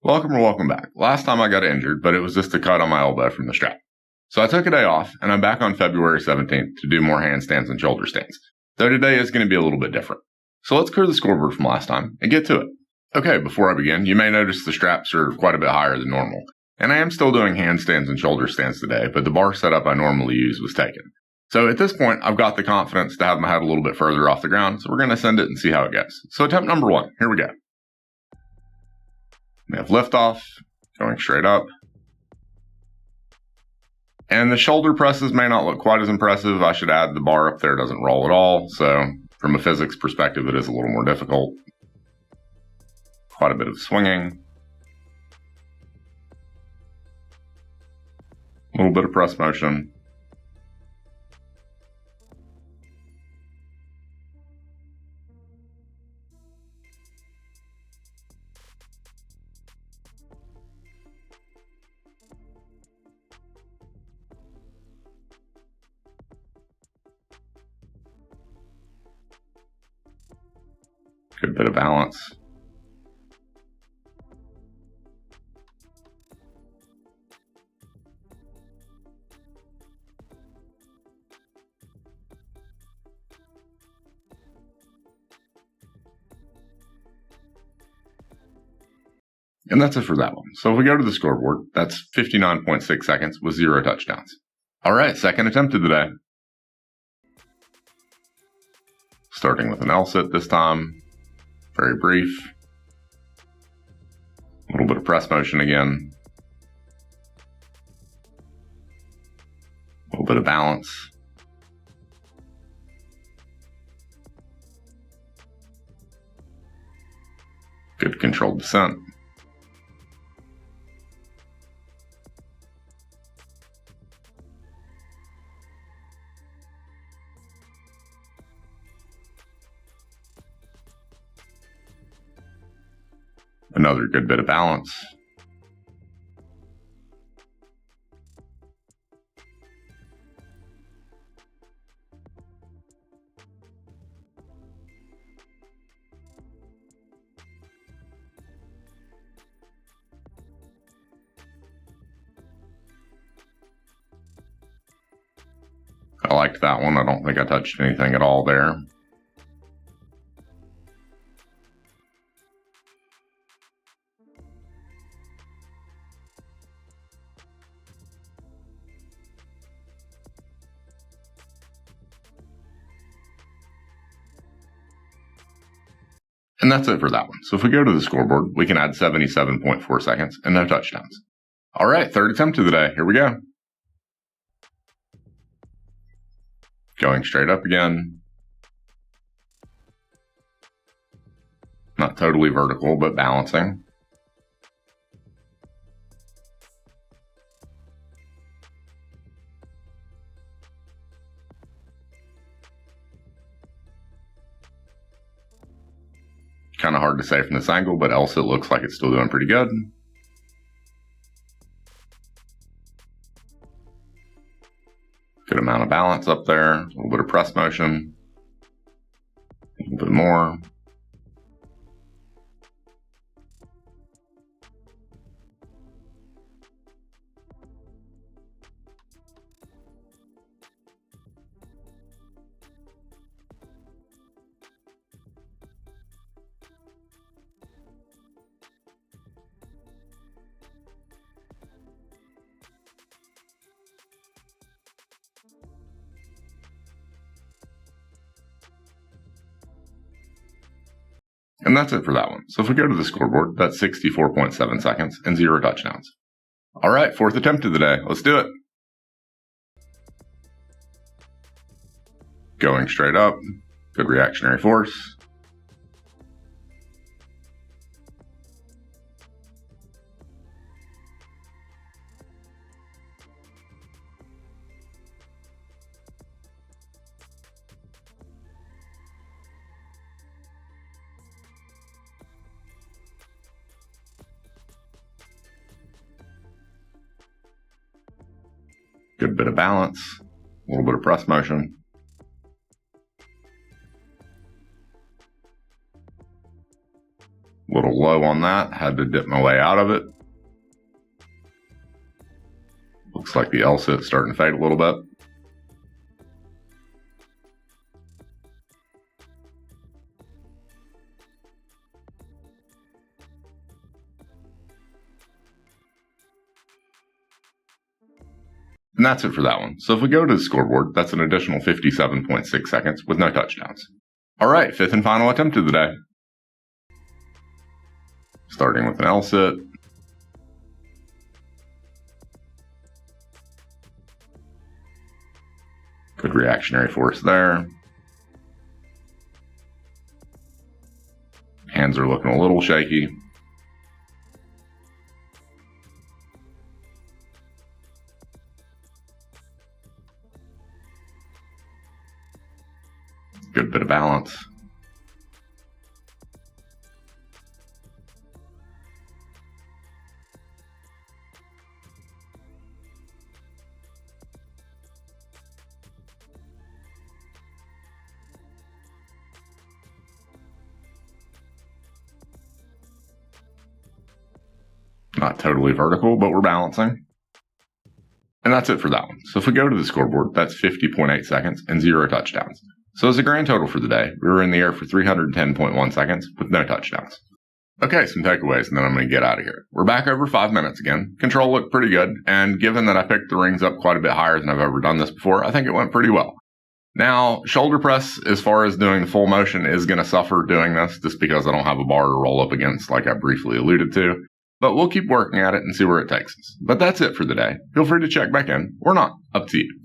Welcome back. Last time I got injured, but it was just a cut on my elbow from the strap. So I took a day off, and I'm back on February 17th to do more handstands and shoulder stands. Though today is going to be a little bit different. So let's clear the scoreboard from last time and get to it. Okay, before I begin, you may notice the straps are quite a bit higher than normal. And I am still doing handstands and shoulder stands today, but the bar setup I normally use was taken. So at this point, I've got the confidence to have my head a little bit further off the ground, so we're going to send it and see how it goes. So attempt number 1, here we go. We have liftoff, going straight up. And the shoulder presses may not look quite as impressive. I should add the bar up there doesn't roll at all, so from a physics perspective, it is a little more difficult. Quite a bit of swinging. A little bit of press motion. Good bit of balance. And that's it for that one. So if we go to the scoreboard, that's 59.6 seconds with 0 touchdowns. All right, second attempt of the day. Starting with an L-sit this time. Very brief. A little bit of press motion again. A little bit of balance. Good controlled descent. Another good bit of balance. I liked that one. I don't think I touched anything at all there. And that's it for that one. So if we go to the scoreboard, we can add 77.4 seconds and no touchdowns. All right, third attempt of the day. Here we go. Going straight up again. Not totally vertical, but balancing. Kind of hard to say from this angle, but else it looks like it's still doing pretty good. Good amount of balance up there. A little bit of press motion. A little bit more. And that's it for that one. So if we go to the scoreboard, that's 64.7 seconds and 0 touchdowns. All right, fourth attempt of the day. Let's do it. Going straight up. Good reactionary force. Good bit of balance, a little bit of press motion. Little low on that. Had to dip my way out of it. Looks like the L-sit's starting to fade a little bit. And that's it for that one. So if we go to the scoreboard, that's an additional 57.6 seconds with no touchdowns. All right, fifth and final attempt of the day. Starting with an L-sit. Good reactionary force there. Hands are looking a little shaky. Good bit of balance. Not totally vertical, but we're balancing. And that's it for that one. So if we go to the scoreboard, that's 50.8 seconds and 0 touchdowns. So as a grand total for the day, we were in the air for 310.1 seconds with no touchdowns. Okay, some takeaways, and then I'm going to get out of here. We're back over 5 minutes again. Control looked pretty good, and given that I picked the rings up quite a bit higher than I've ever done this before, I think it went pretty well. Now, shoulder press, as far as doing the full motion, is going to suffer doing this just because I don't have a bar to roll up against like I briefly alluded to. But we'll keep working at it and see where it takes us. But that's it for the day. Feel free to check back in or not. Up to you.